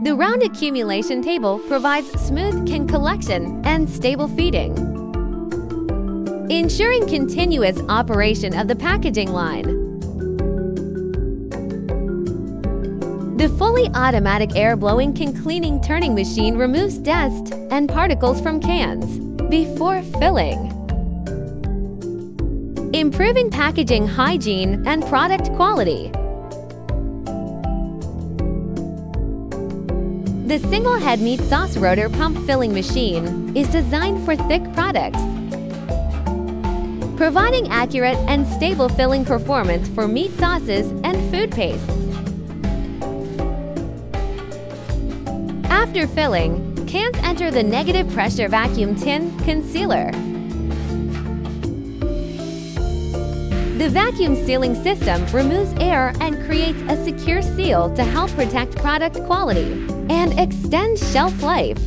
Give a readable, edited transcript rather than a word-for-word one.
The round accumulation table provides smooth can collection and stable feeding, ensuring continuous operation of the packaging line. The fully automatic air-blowing can cleaning turning machine removes dust and particles from cans before filling, improving packaging hygiene and product quality. The single-head meat sauce rotor pump filling machine is designed for thick products, providing accurate and stable filling performance for meat sauces and food pastes. After filling, cans enter the negative pressure vacuum tin concealer. The vacuum sealing system removes air and creates a secure seal to help protect product quality and extend shelf life.